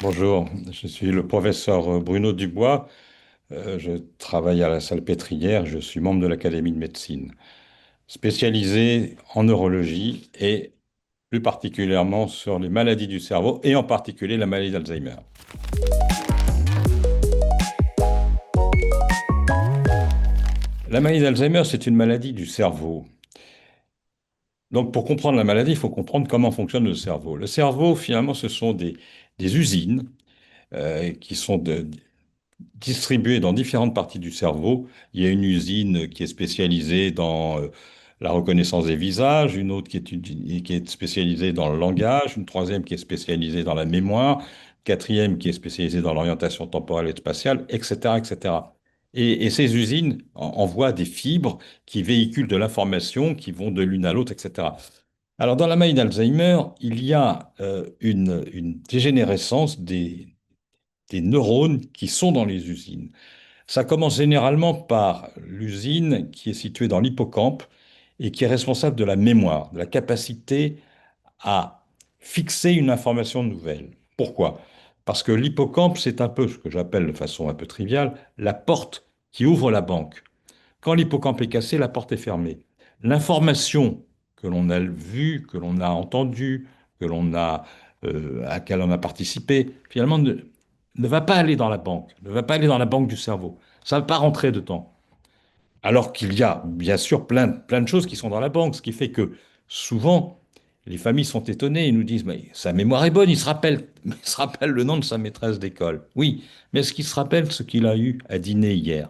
Bonjour, je suis le professeur Bruno Dubois. Je travaille à la Salpêtrière. Je suis membre de l'Académie de médecine, spécialisé en neurologie et plus particulièrement sur les maladies du cerveau et en particulier la maladie d'Alzheimer. La maladie d'Alzheimer, c'est une maladie du cerveau. Donc, pour comprendre la maladie, il faut comprendre comment fonctionne le cerveau. Le cerveau, finalement, ce sont des usines qui sont distribués dans différentes parties du cerveau. Il y a une usine qui est spécialisée dans la reconnaissance des visages, une autre qui est spécialisée dans le langage, une troisième qui est spécialisée dans la mémoire, une quatrième qui est spécialisée dans l'orientation temporelle et spatiale, etc., etc. Et ces usines envoient des fibres qui véhiculent de l'information, qui vont de l'une à l'autre, etc. Alors, dans la maladie d'Alzheimer, il y a une dégénérescence des neurones qui sont dans les usines. Ça commence généralement par l'usine qui est située dans l'hippocampe et qui est responsable de la mémoire, de la capacité à fixer une information nouvelle. Pourquoi? Parce que l'hippocampe, c'est un peu ce que j'appelle de façon un peu triviale la porte qui ouvre la banque. Quand l'hippocampe est cassé, la porte est fermée. L'information que l'on a vue, que l'on a entendue, à laquelle on a participé, finalement ne va pas aller dans la banque, ne va pas aller dans la banque du cerveau. Ça ne va pas rentrer dedans. Alors qu'il y a bien sûr plein de choses qui sont dans la banque, ce qui fait que souvent, les familles sont étonnées et nous disent, mais sa mémoire est bonne, il se rappelle le nom de sa maîtresse d'école. Oui, mais est-ce qu'il se rappelle ce qu'il a eu à dîner hier?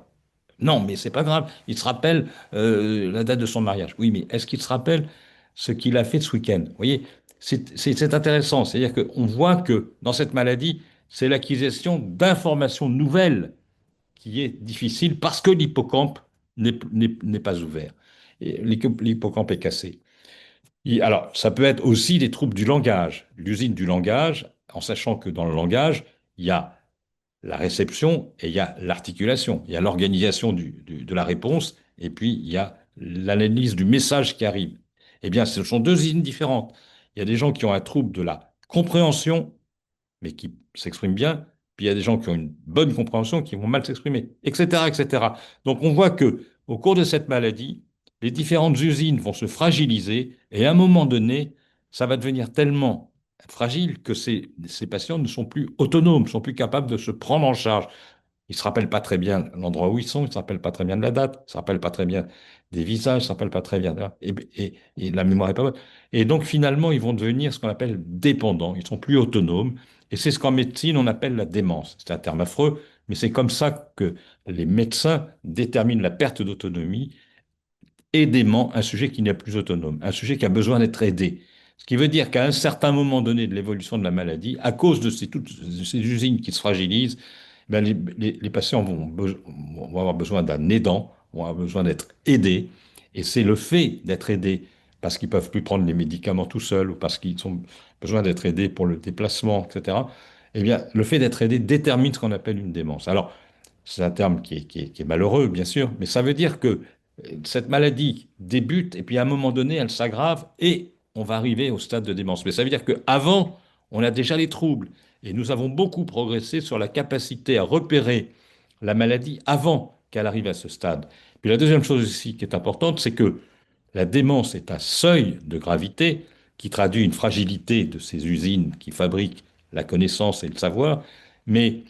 Non, mais c'est pas grave. Il se rappelle la date de son mariage. Oui, mais est-ce qu'il se rappelle ce qu'il a fait ce week-end? Vous voyez, c'est intéressant. C'est-à-dire qu'on voit que dans cette maladie, c'est l'acquisition d'informations nouvelles qui est difficile parce que l'hippocampe n'est pas ouvert. Et l'hippocampe est cassé. Alors, ça peut être aussi des troubles du langage, l'usine du langage, en sachant que dans le langage, il y a la réception et il y a l'articulation. Il y a l'organisation de la réponse et puis il y a l'analyse du message qui arrive. Eh bien, ce sont deux usines différentes. Il y a des gens qui ont un trouble de la compréhension, mais qui s'expriment bien, puis il y a des gens qui ont une bonne compréhension qui vont mal s'exprimer, etc., etc. Donc, on voit que au cours de cette maladie, les différentes usines vont se fragiliser et à un moment donné, ça va devenir tellement fragile que ces patients ne sont plus autonomes, ne sont plus capables de se prendre en charge. Ils ne se rappellent pas très bien l'endroit où ils sont, ils ne se rappellent pas très bien de la date, ils ne se rappellent pas très bien des visages, ils ne se rappellent pas très bien. Et la mémoire est pas bonne. Et donc finalement, ils vont devenir ce qu'on appelle dépendants, ils sont plus autonomes. Et c'est ce qu'en médecine, on appelle la démence. C'est un terme affreux, mais c'est comme ça que les médecins déterminent la perte d'autonomie et dément un sujet qui n'est plus autonome, un sujet qui a besoin d'être aidé. Ce qui veut dire qu'à un certain moment donné de l'évolution de la maladie, à cause de toutes ces usines qui se fragilisent, ben les patients vont avoir besoin d'un aidant, vont avoir besoin d'être aidés. Et c'est le fait d'être aidés, parce qu'ils ne peuvent plus prendre les médicaments tout seuls, ou parce qu'ils ont besoin d'être aidés pour le déplacement, etc. Eh bien, le fait d'être aidé détermine ce qu'on appelle une démence. Alors, c'est un terme qui est malheureux, bien sûr, mais ça veut dire que cette maladie débute et puis à un moment donné, elle s'aggrave et on va arriver au stade de démence. Mais ça veut dire qu'avant, on a déjà les troubles et nous avons beaucoup progressé sur la capacité à repérer la maladie avant qu'elle arrive à ce stade. Puis la deuxième chose aussi qui est importante, c'est que la démence est un seuil de gravité qui traduit une fragilité de ces usines qui fabriquent la connaissance et le savoir, mais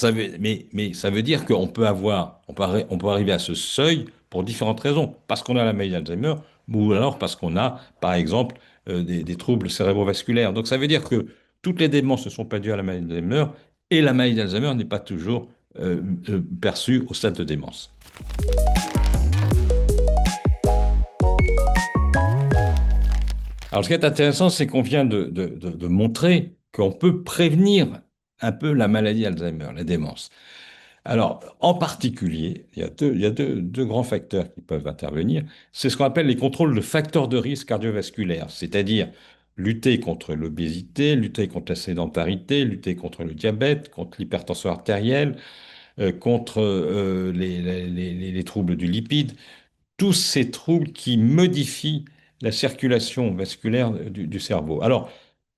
mais ça veut dire qu'on peut on peut arriver à ce seuil pour différentes raisons. Parce qu'on a la maladie d'Alzheimer, ou alors parce qu'on a, par exemple, des troubles cérébrovasculaires. Donc ça veut dire que toutes les démences ne sont pas dues à la maladie d'Alzheimer, et la maladie d'Alzheimer n'est pas toujours perçue au stade de démence. Alors ce qui est intéressant, c'est qu'on vient de montrer qu'on peut prévenir un peu la maladie d'Alzheimer, la démence. Alors, en particulier, il y a deux grands facteurs qui peuvent intervenir. C'est ce qu'on appelle les contrôles de facteurs de risque cardiovasculaire, c'est-à-dire lutter contre l'obésité, lutter contre la sédentarité, lutter contre le diabète, contre l'hypertension artérielle, contre les troubles du lipide, tous ces troubles qui modifient la circulation vasculaire du cerveau. Alors,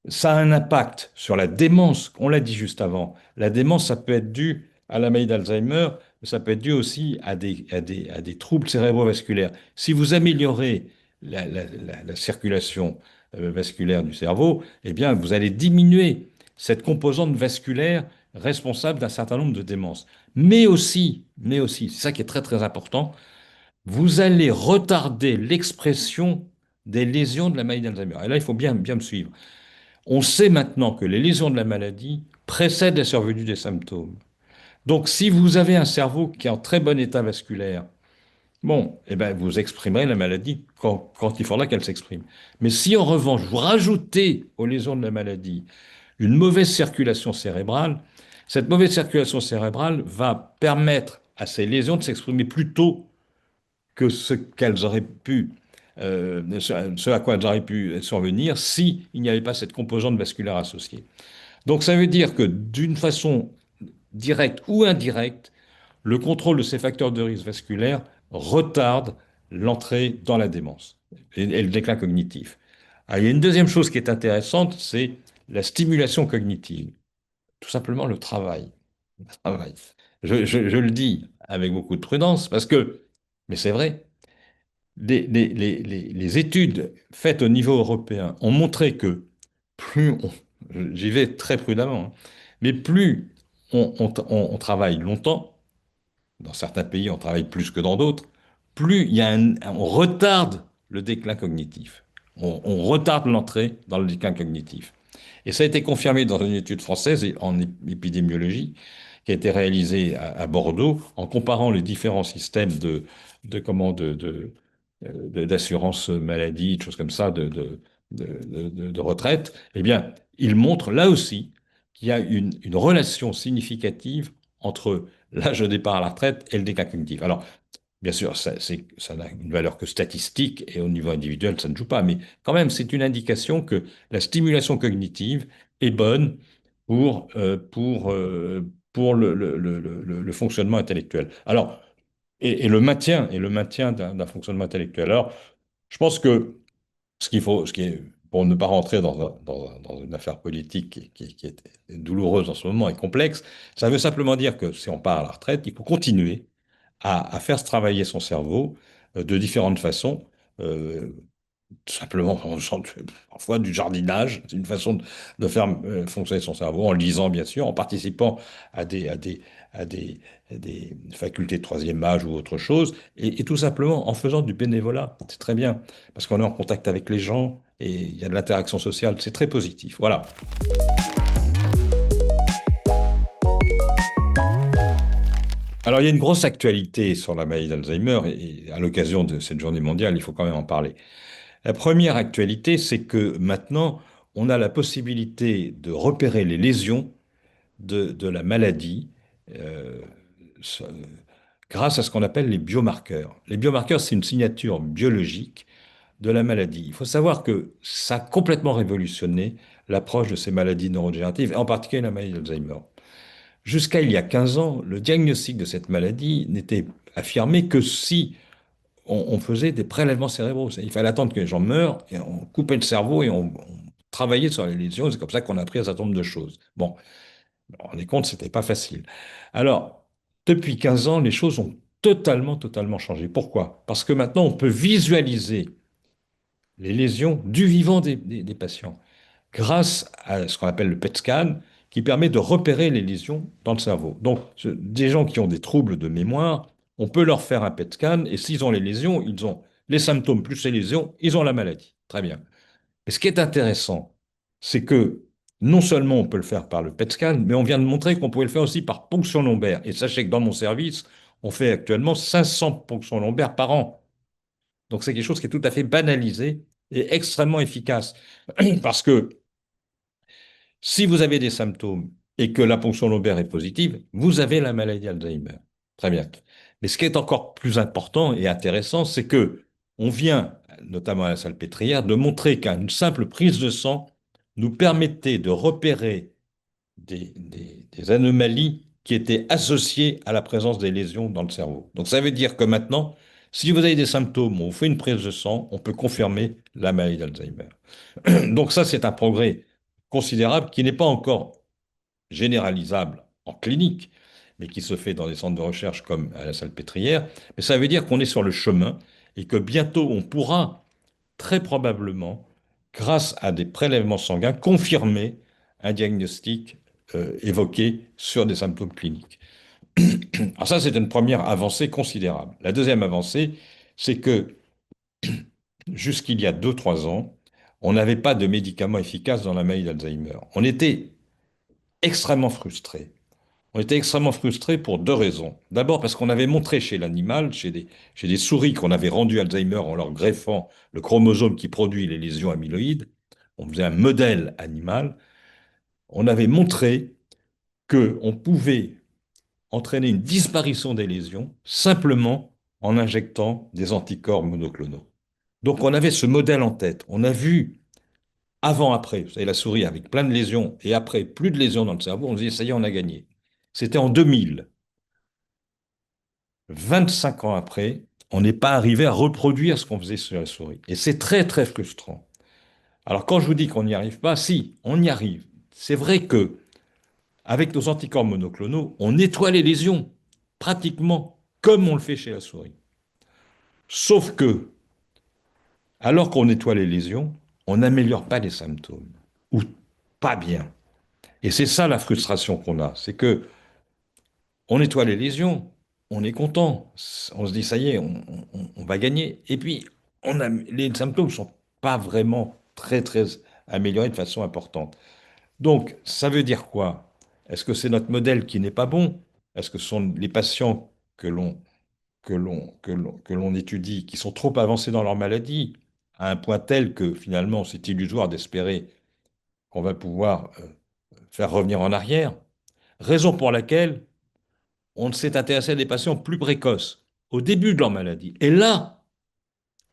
Ça a un impact sur la démence, on l'a dit juste avant. La démence, ça peut être dû à la maladie d'Alzheimer, mais ça peut être dû aussi à des troubles cérébrovasculaires. Si vous améliorez la circulation vasculaire du cerveau, eh bien, vous allez diminuer cette composante vasculaire responsable d'un certain nombre de démences. Mais aussi, c'est ça qui est très très important, vous allez retarder l'expression des lésions de la maladie d'Alzheimer. Et là, il faut bien me suivre. On sait maintenant que les lésions de la maladie précèdent la survenue des symptômes. Donc, si vous avez un cerveau qui est en très bon état vasculaire, bon, eh ben, vous exprimerez la maladie quand il faudra qu'elle s'exprime. Mais si en revanche, vous rajoutez aux lésions de la maladie une mauvaise circulation cérébrale, cette mauvaise circulation cérébrale va permettre à ces lésions de s'exprimer plus tôt que ce qu'elles auraient pu, ce à quoi elles auraient pu survenir si il n'y avait pas cette composante vasculaire associée. Donc ça veut dire que d'une façon directe ou indirecte, le contrôle de ces facteurs de risque vasculaire retarde l'entrée dans la démence et le déclin cognitif. Ah, il y a une deuxième chose qui est intéressante, c'est la stimulation cognitive. Tout simplement le travail. Le travail. Je le dis avec beaucoup de prudence parce que, mais c'est vrai, les études faites au niveau européen ont montré que plus on, j'y vais très prudemment, hein, mais plus on travaille longtemps, dans certains pays on travaille plus que dans d'autres, plus il y a on retarde le déclin cognitif. On retarde l'entrée dans le déclin cognitif. Et ça a été confirmé dans une étude française en épidémiologie qui a été réalisée à Bordeaux en comparant les différents systèmes de, comment, d'assurance maladie, de choses comme ça, de retraite. Eh bien, il montre là aussi qu'il y a une relation significative entre l'âge de départ à la retraite et le déclin cognitif. Alors, bien sûr, ça n'a une valeur que statistique et au niveau individuel, ça ne joue pas. Mais quand même, c'est une indication que la stimulation cognitive est bonne pour le fonctionnement intellectuel. Alors, et le maintien d'un fonctionnement intellectuel. Alors, je pense que ce qui est, pour ne pas rentrer dans une affaire politique qui est douloureuse en ce moment et complexe, ça veut simplement dire que si on part à la retraite, il faut continuer à faire travailler son cerveau de différentes façons. Euh, Tout simplement, parfois du jardinage, c'est une façon de faire fonctionner son cerveau, en lisant bien sûr, en participant à à des, à des facultés de troisième âge ou autre chose, et tout simplement en faisant du bénévolat. C'est très bien, parce qu'on est en contact avec les gens et il y a de l'interaction sociale, c'est très positif. Voilà. Alors, il y a une grosse actualité sur la maladie d'Alzheimer, et à l'occasion de cette journée mondiale, il faut quand même en parler. La première actualité, c'est que maintenant, on a la possibilité de repérer les lésions de la maladie euh, so- grâce à ce qu'on appelle les biomarqueurs. Les biomarqueurs, c'est une signature biologique de la maladie. Il faut savoir que ça a complètement révolutionné l'approche de ces maladies neurodégénératives, et en particulier la maladie d'Alzheimer. Jusqu'à il y a 15 ans, le diagnostic de cette maladie n'était affirmé que si on faisait des prélèvements cérébraux. Il fallait attendre que les gens meurent, et on coupait le cerveau et on travaillait sur les lésions. C'est comme ça qu'on a appris un certain nombre de choses. Bon, vous vous rendez compte, c'était pas facile. Alors, depuis 15 ans, les choses ont totalement changé. Pourquoi? Parce que maintenant, on peut visualiser les lésions du vivant des patients grâce à ce qu'on appelle le PET scan, qui permet de repérer les lésions dans le cerveau. Donc, des gens qui ont des troubles de mémoire, on peut leur faire un PET scan, et s'ils ont les lésions, ils ont les symptômes plus les lésions, ils ont la maladie. Très bien. Mais ce qui est intéressant, c'est que non seulement on peut le faire par le PET scan, mais on vient de montrer qu'on pouvait le faire aussi par ponction lombaire. Et sachez que dans mon service, on fait actuellement 500 ponctions lombaires par an. Donc c'est quelque chose qui est tout à fait banalisé et extrêmement efficace. Parce que si vous avez des symptômes et que la ponction lombaire est positive, vous avez la maladie d'Alzheimer. Très bien. Mais ce qui est encore plus important et intéressant, c'est que on vient, notamment à la salpêtrière, de montrer qu'une simple prise de sang nous permettait de repérer des anomalies qui étaient associées à la présence des lésions dans le cerveau. Donc ça veut dire que maintenant, si vous avez des symptômes, on vous fait une prise de sang, on peut confirmer la maladie d'Alzheimer. Donc ça, c'est un progrès considérable qui n'est pas encore généralisable en clinique, mais qui se fait dans des centres de recherche comme à la Salpêtrière. Mais ça veut dire qu'on est sur le chemin et que bientôt on pourra très probablement, grâce à des prélèvements sanguins, confirmer un diagnostic évoqué sur des symptômes cliniques. Alors ça, c'est une première avancée considérable. La deuxième avancée, c'est que jusqu'il y a 2, 3 ans, on n'avait pas de médicaments efficaces dans la maladie d'Alzheimer. On était extrêmement frustrés. On était extrêmement frustrés pour 2 raisons. D'abord parce qu'on avait montré chez l'animal, chez des souris qu'on avait rendues Alzheimer en leur greffant le chromosome qui produit les lésions amyloïdes, on faisait un modèle animal, on avait montré qu'on pouvait entraîner une disparition des lésions simplement en injectant des anticorps monoclonaux. Donc on avait ce modèle en tête. On a vu avant-après, vous savez, la souris avec plein de lésions et après plus de lésions dans le cerveau, on se dit ça y est, on a gagné. C'était en 2000. 25 ans après, on n'est pas arrivé à reproduire ce qu'on faisait sur la souris. Et c'est très, très frustrant. Alors, quand je vous dis qu'on n'y arrive pas, si, on y arrive. C'est vrai que, avec nos anticorps monoclonaux, on nettoie les lésions, pratiquement comme on le fait chez la souris. Sauf que, alors qu'on nettoie les lésions, on n'améliore pas les symptômes, ou pas bien. Et c'est ça la frustration qu'on a, c'est que on nettoie les lésions, on est content, on se dit ça y est, on va gagner. Et puis, les symptômes ne sont pas vraiment très, très améliorés de façon importante. Donc, ça veut dire quoi? Est-ce que c'est notre modèle qui n'est pas bon? Est-ce que ce sont les patients que l'on étudie qui sont trop avancés dans leur maladie, à un point tel que finalement c'est illusoire d'espérer qu'on va pouvoir faire revenir en arrière? Raison pour laquelle on s'est intéressé à des patients plus précoces, au début de leur maladie. Et là,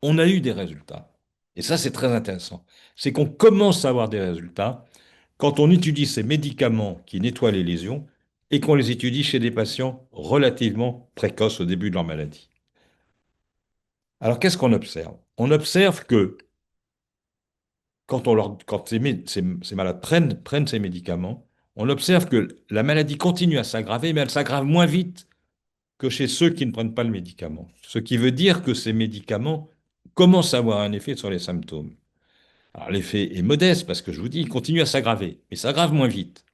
on a eu des résultats. Et ça, c'est très intéressant. C'est qu'on commence à avoir des résultats quand on étudie ces médicaments qui nettoient les lésions et qu'on les étudie chez des patients relativement précoces au début de leur maladie. Alors, qu'est-ce qu'on observe? On observe que quand ces malades prennent ces médicaments, on observe que la maladie continue à s'aggraver, mais elle s'aggrave moins vite que chez ceux qui ne prennent pas le médicament. Ce qui veut dire que ces médicaments commencent à avoir un effet sur les symptômes. Alors l'effet est modeste parce que je vous dis, il continue à s'aggraver, mais ça s'aggrave moins vite.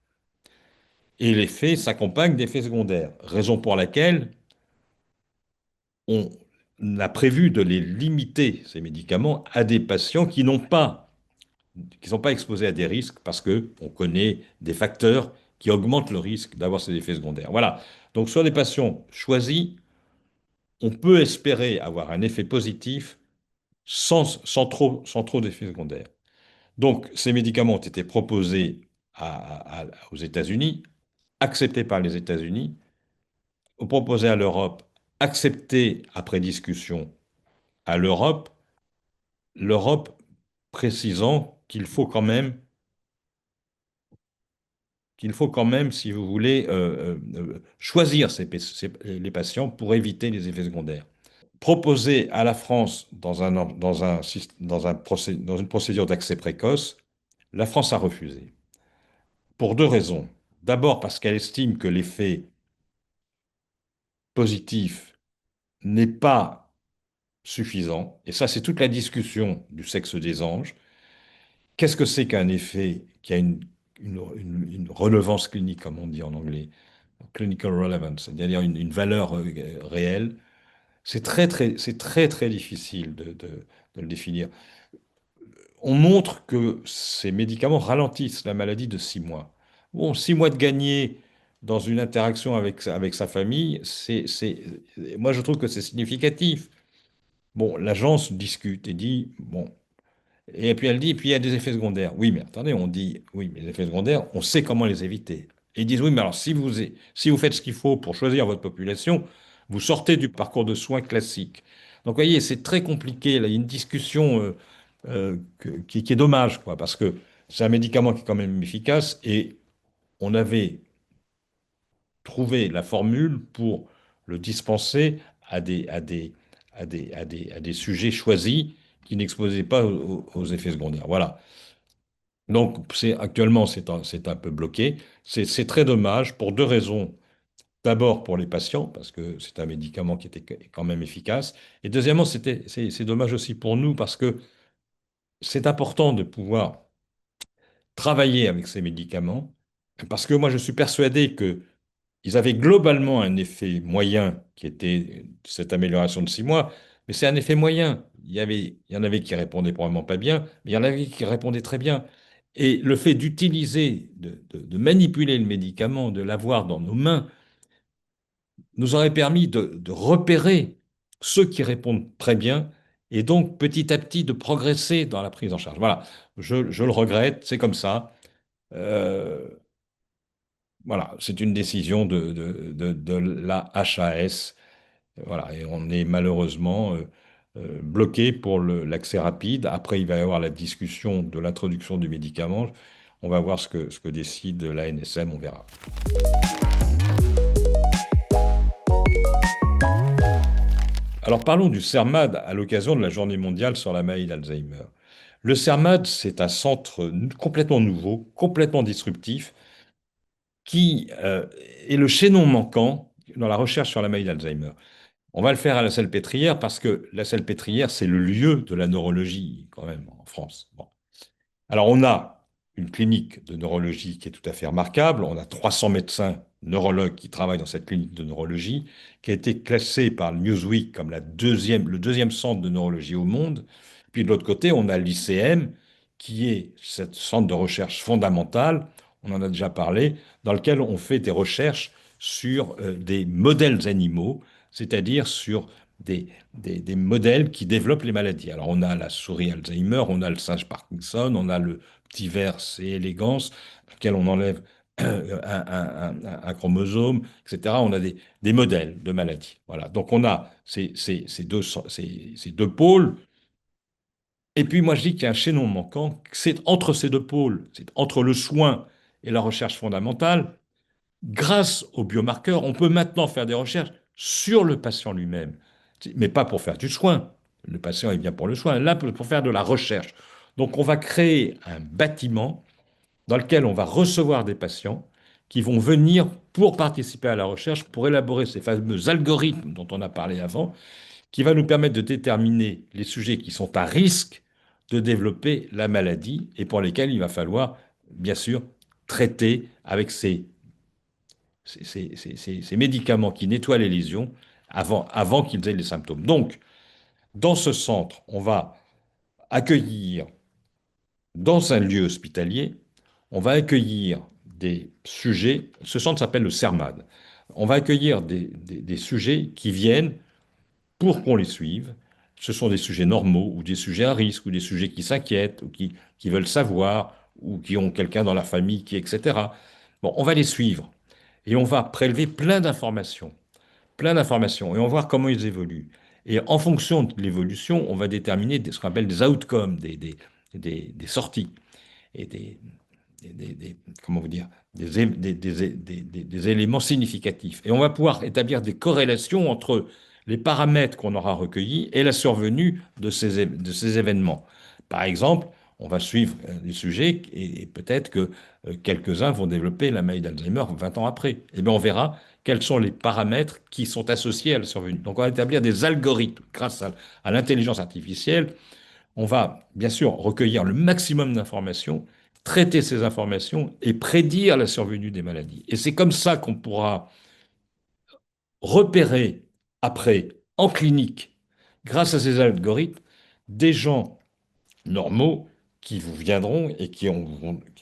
Et l'effet s'accompagne d'effets secondaires, raison pour laquelle on a prévu de les limiter, ces médicaments, à des patients qui ne sont pas exposés à des risques parce qu'on connaît des facteurs qui augmentent le risque d'avoir ces effets secondaires. Voilà. Donc sur des patients choisis, on peut espérer avoir un effet positif sans trop d'effets secondaires. Donc, ces médicaments ont été proposés aux États-Unis, acceptés par les États-Unis, proposés à l'Europe, acceptés après discussion à l'Europe, l'Europe précisant qu'il faut quand même, si vous voulez, choisir les patients pour éviter les effets secondaires. Proposé à la France dans une procédure d'accès précoce, la France a refusé. Pour 2 raisons. D'abord parce qu'elle estime que l'effet positif n'est pas suffisant. Et ça, c'est toute la discussion du sexe des anges. Qu'est-ce que c'est qu'un effet qui a une relevance clinique, comme on dit en anglais, clinical relevance, c'est-à-dire une valeur réelle? C'est très, très difficile de le définir. On montre que ces médicaments ralentissent la maladie de 6 mois. Bon, 6 mois de gagné dans une interaction avec sa famille, moi je trouve que c'est significatif. Bon, l'agence discute et dit, bon, et puis elle dit, puis il y a des effets secondaires. Oui, mais attendez, on dit, oui, mais les effets secondaires, on sait comment les éviter. Et ils disent, oui, mais alors si vous faites ce qu'il faut pour choisir votre population, vous sortez du parcours de soins classique. Donc, vous voyez, c'est très compliqué. Là, il y a une discussion qui est dommage, quoi, parce que c'est un médicament qui est quand même efficace et on avait trouvé la formule pour le dispenser à des sujets choisis qui n'exposaient pas aux effets secondaires. Voilà. Donc, actuellement, c'est un peu bloqué. C'est très dommage pour deux raisons. D'abord pour les patients, parce que c'est un médicament qui était quand même efficace. Et deuxièmement, c'est dommage aussi pour nous, parce que c'est important de pouvoir travailler avec ces médicaments, parce que moi, je suis persuadé que ils avaient globalement un effet moyen qui était cette amélioration de 6 mois, mais c'est un effet moyen. Il y en avait qui répondaient probablement pas bien, mais il y en avait qui répondaient très bien. Et le fait d'utiliser, de manipuler le médicament, de l'avoir dans nos mains, nous aurait permis de repérer ceux qui répondent très bien et donc petit à petit de progresser dans la prise en charge. Voilà, je le regrette, c'est comme ça. Euh, voilà, c'est une décision de la HAS. Voilà, et on est malheureusement bloqué pour l'accès rapide. Après, il va y avoir la discussion de l'introduction du médicament. On va voir ce que décide la NSM, on verra. Alors parlons du CERMAD à l'occasion de la Journée mondiale sur la maladie d'Alzheimer. Le CERMAD, c'est un centre complètement nouveau, complètement disruptif, qui est le chaînon manquant dans la recherche sur la maladie d'Alzheimer. On va le faire à la Salpêtrière parce que la Salpêtrière, c'est le lieu de la neurologie, quand même, en France. Bon. Alors, on a une clinique de neurologie qui est tout à fait remarquable. On a 300 médecins neurologues qui travaillent dans cette clinique de neurologie, qui a été classée par Newsweek comme le deuxième centre de neurologie au monde. Puis de l'autre côté, on a l'ICM, qui est ce centre de recherche fondamental, on en a déjà parlé, dans lequel on fait des recherches sur des modèles animaux, c'est-à-dire sur des modèles qui développent les maladies. Alors, on a la souris Alzheimer, on a le singe Parkinson, on a le petit ver C. elegans, auquel on enlève un chromosome, etc. On a des modèles de maladies. Voilà. Donc, on a ces deux pôles. Et puis, moi, je dis qu'il y a un chaînon manquant. C'est entre ces deux pôles, c'est entre le soin et la recherche fondamentale. Grâce aux biomarqueurs, on peut maintenant faire des recherches sur le patient lui-même, mais pas pour faire du soin. Le patient est bien pour le soin, là pour faire de la recherche. Donc on va créer un bâtiment dans lequel on va recevoir des patients qui vont venir pour participer à la recherche, pour élaborer ces fameux algorithmes dont on a parlé avant, qui va nous permettre de déterminer les sujets qui sont à risque de développer la maladie et pour lesquels il va falloir, bien sûr, traiter avec ces médicaments qui nettoient les lésions avant qu'ils aient les symptômes. Donc, dans ce centre, on va accueillir, dans un lieu hospitalier, on va accueillir des sujets, ce centre s'appelle le CERMAD, on va accueillir des sujets qui viennent pour qu'on les suive. Ce sont des sujets normaux ou des sujets à risque ou des sujets qui s'inquiètent ou qui veulent savoir ou qui ont quelqu'un dans la famille qui, etc. Bon, on va les suivre et on va prélever plein d'informations, et on va voir comment ils évoluent. Et en fonction de l'évolution, on va déterminer ce qu'on appelle des outcomes, des sorties et comment vous dire, des éléments significatifs. Et on va pouvoir établir des corrélations entre les paramètres qu'on aura recueillis et la survenue de ces événements. Par exemple, on va suivre les sujets et peut-être que quelques-uns vont développer la maladie d'Alzheimer 20 ans après. Et bien on verra quels sont les paramètres qui sont associés à la survenue. Donc on va établir des algorithmes grâce à l'intelligence artificielle. On va bien sûr recueillir le maximum d'informations, traiter ces informations et prédire la survenue des maladies. Et c'est comme ça qu'on pourra repérer après, en clinique, grâce à ces algorithmes, des gens normaux qui vous viendront et qui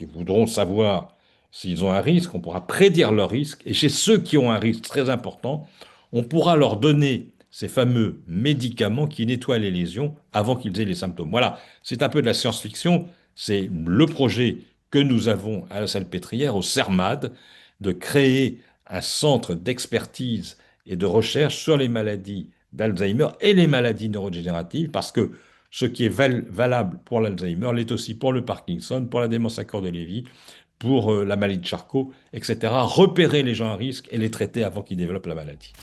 voudront savoir s'ils ont un risque. On pourra prédire leur risque. Et chez ceux qui ont un risque très important, on pourra leur donner ces fameux médicaments qui nettoient les lésions avant qu'ils aient les symptômes. Voilà, c'est un peu de la science-fiction. C'est le projet que nous avons à la Salpêtrière, au CERMAD, de créer un centre d'expertise et de recherche sur les maladies d'Alzheimer et les maladies neurodégénératives, parce que ce qui est valable pour l'Alzheimer l'est aussi pour le Parkinson, pour la démence à corps de Lévy, pour la maladie de Charcot, etc. Repérer les gens à risque et les traiter avant qu'ils développent la maladie.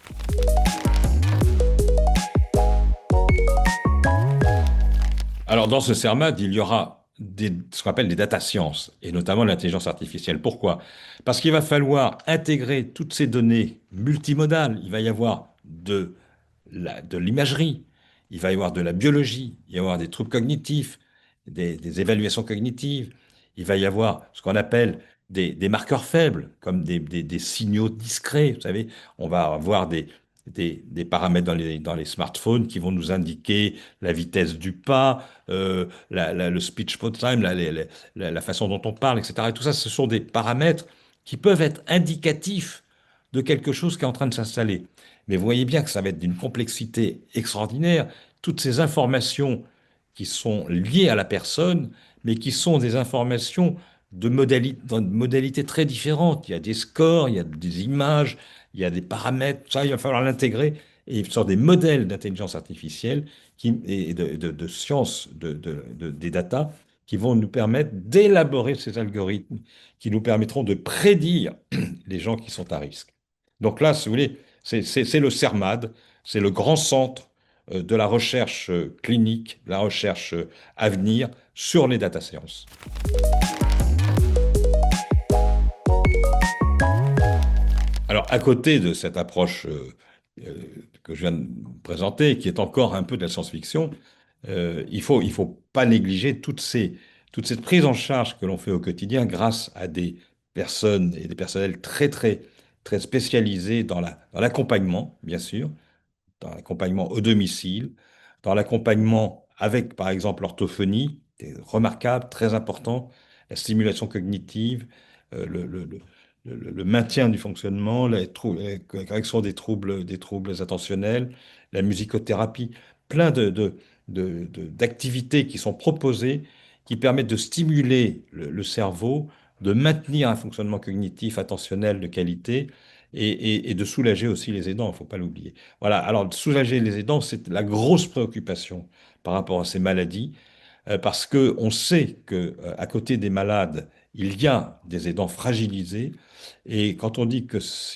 Alors dans ce CERMAD, il y aura ce qu'on appelle des data science, et notamment l'intelligence artificielle. Pourquoi? Parce qu'il va falloir intégrer toutes ces données multimodales. Il va y avoir de l'imagerie, il va y avoir de la biologie, il va y avoir des troubles cognitifs, des évaluations cognitives, il va y avoir ce qu'on appelle des marqueurs faibles, comme des signaux discrets. Vous savez, on va avoir des paramètres dans les smartphones qui vont nous indiquer la vitesse du pas, le speech time, la façon dont on parle, etc. Et tout ça, ce sont des paramètres qui peuvent être indicatifs de quelque chose qui est en train de s'installer. Mais vous voyez bien que ça va être d'une complexité extraordinaire. Toutes ces informations qui sont liées à la personne, mais qui sont des informations dans de modalités très différentes. Il y a des scores, il y a des images, il y a des paramètres, ça, il va falloir l'intégrer. Et ce sont des modèles d'intelligence artificielle et de science des data qui vont nous permettre d'élaborer ces algorithmes qui nous permettront de prédire les gens qui sont à risque. Donc là, si vous voulez, c'est le CERMAD, c'est le grand centre de la recherche clinique, la recherche à venir sur les data sciences. Alors, à côté de cette approche euh, que je viens de présenter, qui est encore un peu de la science-fiction, il faut pas négliger toute cette prise en charge que l'on fait au quotidien grâce à des personnes et des personnels très spécialisés dans l'accompagnement, bien sûr, dans l'accompagnement au domicile, dans l'accompagnement avec, par exemple, l'orthophonie, c'est remarquable, très important, la stimulation cognitive, euh, le, le- le- le maintien du fonctionnement, la correction des troubles attentionnels, la musicothérapie, plein d'activités qui sont proposées qui permettent de stimuler le cerveau, de maintenir un fonctionnement cognitif, attentionnel de qualité et de soulager aussi les aidants, il ne faut pas l'oublier. Voilà, alors soulager les aidants, c'est la grosse préoccupation par rapport à ces maladies, parce qu'on sait qu'à côté des malades, il y a des aidants fragilisés, et quand on dit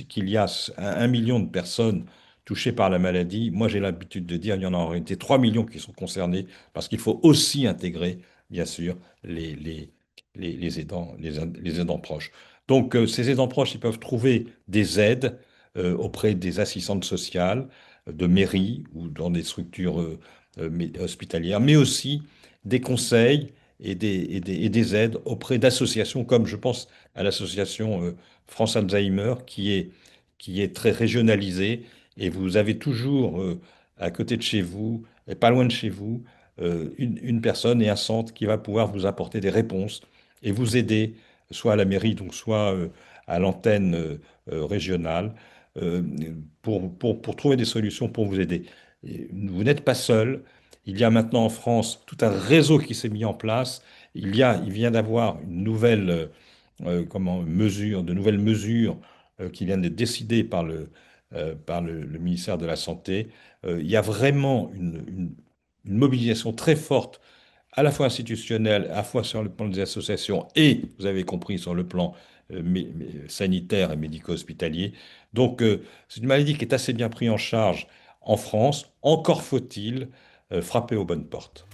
qu'il y a 1 million de personnes touchées par la maladie, moi j'ai l'habitude de dire qu'il y en a en réalité 3 millions qui sont concernés, parce qu'il faut aussi intégrer, bien sûr, les aidants, les aidants proches. Donc ces aidants proches, ils peuvent trouver des aides auprès des assistantes sociales, de mairies ou dans des structures hospitalières, mais aussi des conseils et des aides auprès d'associations comme je pense à l'association France Alzheimer qui est très régionalisée et vous avez toujours à côté de chez vous et pas loin de chez vous une personne et un centre qui va pouvoir vous apporter des réponses et vous aider soit à la mairie donc soit à l'antenne régionale euh, pour trouver des solutions pour vous aider. Et vous n'êtes pas seul. Il y a maintenant en France tout un réseau qui s'est mis en place. Il vient d'avoir une nouvelle de nouvelles mesures qui viennent d'être décidées par le ministère de la Santé. Il y a vraiment une mobilisation très forte à la fois institutionnelle, à la fois sur le plan des associations et, vous avez compris, sur le plan sanitaire et médico-hospitalier. Donc, c'est une maladie qui est assez bien prise en charge en France. Encore faut-il frapper aux bonnes portes.